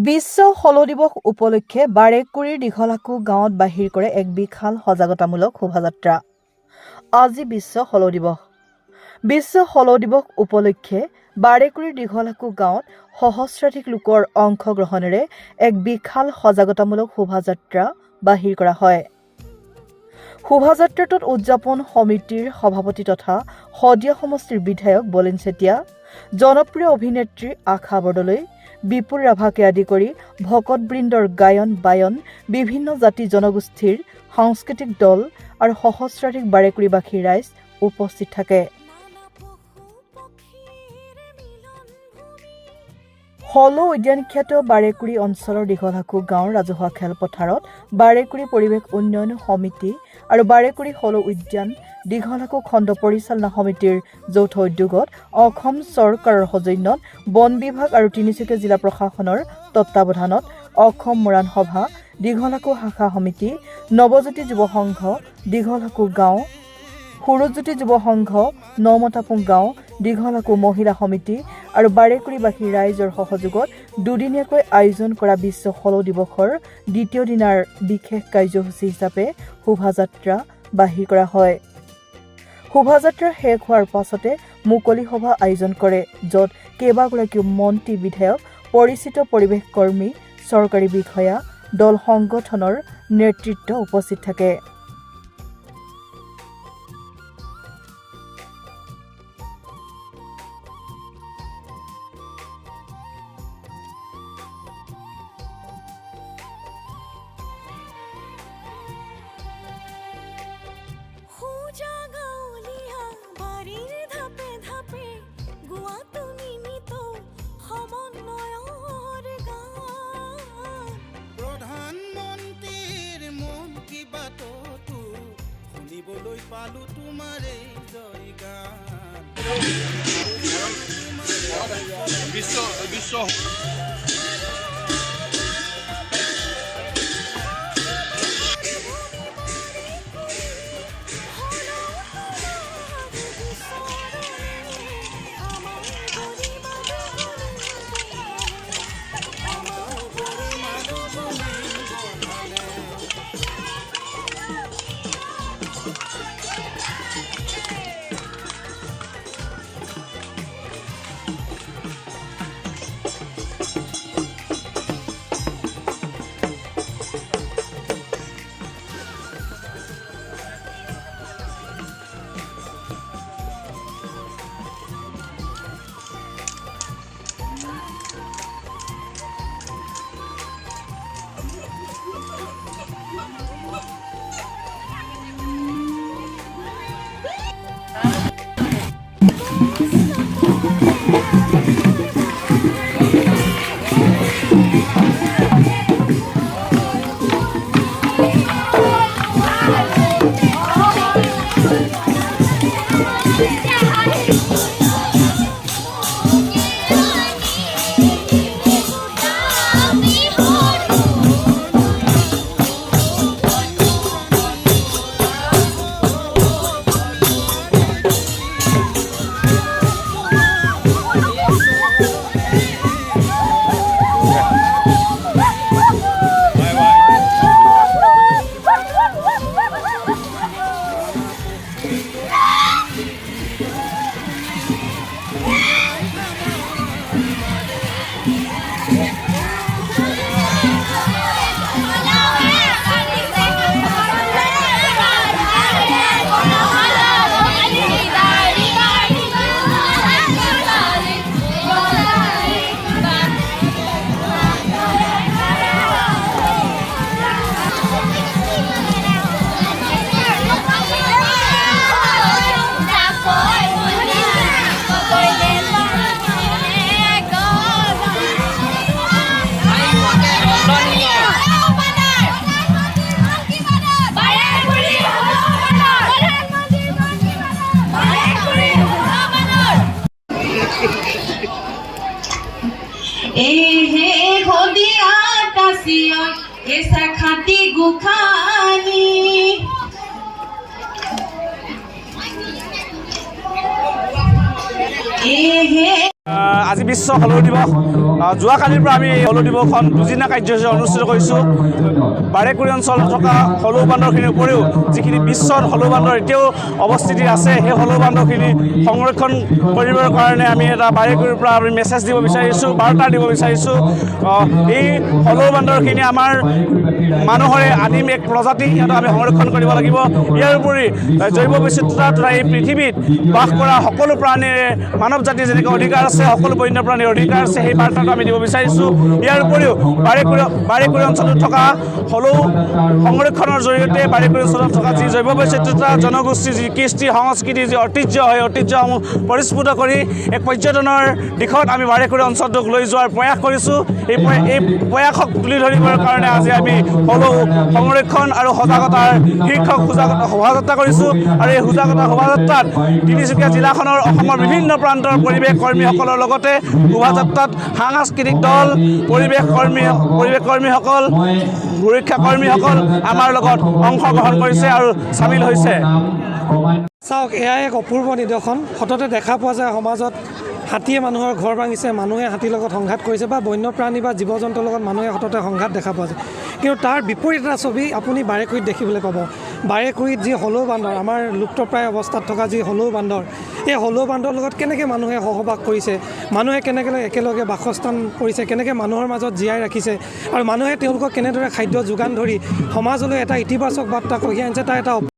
বিশ্ব হল দিৱস উপলক্ষে বাৰেকুৰিৰ দীঘলাকু গাঁৱত বাহিৰ কৰে এক বিশাল সজাগতামূলক শোভাযাত্ৰা। আজি বিশ্ব হল দিৱস। বিশ্ব হল দিৱস উপলক্ষে বাৰেকুৰিৰ দীঘলাকু গাঁৱত সহস্ৰাধিক লোকৰ অংশগ্ৰহণেৰে এক বিশাল সজাগতামূলক শোভাযাত্ৰা বাহিৰ কৰা হয়। শোভাযাত্ৰাটোত উদযাপন সমিতিৰ সভাপতি তথা শদিয়া সমষ্টিৰ বিধায়ক বলিন চেতিয়া, জনপ্ৰিয় অভিনেত্ৰী আশা বৰদলৈ, বিপুল ৰাভাকে আদি কৰি ভকতবৃন্দৰ গায়ন বায়ন, বিভিন্ন জাতি জনগোষ্ঠীৰ সাংস্কৃতিক দল আৰু সহস্ৰাধিক বাৰেকুৰিবাসী ৰাইজ উপস্থিত থাকে। হল উদ্যানখ্যাত বাৰেকুৰি অঞ্চলৰ দীঘলাকু গাঁৱৰ ৰাজহুৱা খেলপথাৰত বাৰেকুৰি পৰিৱেশ উন্নয়ন সমিতি আৰু বাৰেকুৰি হল উদ্যান দীঘলাকু খণ্ড পৰিচালনা সমিতিৰ যৌথ উদ্যোগত অসম চৰকাৰৰ সৌজন্যত বন বিভাগ আৰু তিনিচুকীয়া জিলা প্ৰশাসনৰ তত্বাৱধানত অসম মৰাণ সভা, দীঘলাকু শাখা সমিতি, নৱজ্যোতি যুৱ সংঘ, দীঘলাকু গাঁও, সুৰজ্যোতি যুৱ সংঘ, নমতাপুং গাঁও, দীঘলাকু মহিলা সমিতি আৰু বাৰেকুৰিবাসী ৰাইজৰ সহযোগত দুদিনীয়াকৈ আয়োজন কৰা বিশ্ব হল দিৱসৰ দ্বিতীয় দিনাৰ বিশেষ কাৰ্যসূচী হিচাপে শোভাযাত্ৰা বাহিৰ কৰা হয়। শোভাযাত্ৰা শেষ হোৱাৰ পাছতে মুকলি সভা আয়োজন কৰে, য'ত কেইবাগৰাকীও মন্ত্ৰী, বিধায়ক, পৰিচিত পৰিৱেশ কৰ্মী, চৰকাৰী বিষয়া, দল সংগঠনৰ নেতৃত্ব উপস্থিত থাকে। পালু তোমাৰে জয়গান বিশ্ব ऐसा खाती गुखानी ए আজি বিশ্ব হলৌ দিৱস যোৱাকালিৰ পৰা আমি হলৌ দিৱসখন দুদিনীয়া কাৰ্যসূচী অনুষ্ঠিত কৰিছোঁ বাৰেকুৰি অঞ্চলত থকা হলৌ বান্দৰখিনিৰ উপৰিও যিখিনি বিশ্বত হলৌ বান্দৰ এতিয়াও অৱস্থিতি আছে সেই হলৌ বান্দৰখিনি সংৰক্ষণ কৰিবৰ কাৰণে আমি এটা বাৰেকুৰিৰ পৰা আমি মেছেজ দিব বিচাৰিছোঁ বাৰ্তা দিব বিচাৰিছোঁ এই হলৌ বান্দৰখিনি আমাৰ মানুহৰে আদিম এক প্ৰজাতি সিহঁতক আমি সংৰক্ষণ কৰিব লাগিব ইয়াৰ উপৰি জৈৱ বৈচিত্ৰতা তথা এই পৃথিৱীত বাস কৰা সকলো প্ৰাণীৰে মানৱ জাতিৰ যেনেকৈ অধিকাৰ আছে সকলো বন্যপ্ৰাণীৰ অধিকাৰ আছে সেই বাৰ্তাটো আমি দিব বিচাৰিছোঁ ইয়াৰ উপৰিও বাৰেকুৰি অঞ্চলত থকা হলৌ সংৰক্ষণৰ জৰিয়তে বাৰেকুৰি অঞ্চলত থকা যি জৈৱ বৈচিত্ৰতা জনগোষ্ঠী যি কৃষ্টি সংস্কৃতি যি ঐতিহ্য হয় ঐতিহ্যসমূহ পৰিস্ফুট কৰি এক পৰ্যটনৰ দিশত আমি বাৰেকুৰি অঞ্চলটোক লৈ যোৱাৰ প্ৰয়াস কৰিছোঁ এই প্ৰয়াসক তুলি ধৰিবৰ কাৰণে আজি আমি হলৌ সংৰক্ষণ আৰু সজাগতাৰ শীৰ্ষক শোভাযাত্ৰা কৰিছোঁ আৰু এই শোভাযাত্ৰাত তিনিচুকীয়া জিলাখনৰ অসমৰ বিভিন্ন প্ৰান্তৰ পৰিৱেশ কৰ্মীসকলৰ লগতে শোভাযাত্ৰাত সাংস্কৃতিক দল পৰিৱেশ কৰ্মীসকল সুৰক্ষা কৰ্মীসকল আমাৰ লগত অংশগ্ৰহণ কৰিছে আৰু চামিল হৈছে চাওক এয়া এক অপূৰ্ব নিদৰ্শন সততে দেখা পোৱা যায় সমাজত হাতীয়ে মানুহৰ ঘৰ ভাঙিছে মানুহে হাতীৰ লগত সংঘাত কৰিছে বা বন্যপ্ৰাণী বা জীৱ জন্তুৰ লগত মানুহে সততে সংঘাত দেখা পোৱা যায় কিন্তু তাৰ বিপৰীত এটা ছবি আপুনি বাৰেকুৰিত দেখিবলৈ পাব বাৰেকুৰিত যি হলৌ বান্দৰ আমাৰ লুপ্তপ্ৰায় অৱস্থাত থকা যি হলৌ বান্দৰ এই হলৌ বান্দৰৰ লগত কেনেকৈ মানুহে সহবাস কৰিছে মানুহে কেনেকৈ একেলগে বাসস্থান কৰিছে কেনেকৈ মানুহৰ মাজত জীয়াই ৰাখিছে আৰু মানুহে তেওঁলোকক কেনেদৰে খাদ্য যোগান ধৰি সমাজলৈ এটা ইতিবাচক বাৰ্তা কঢ়িয়াই আনিছে তাৰ এটা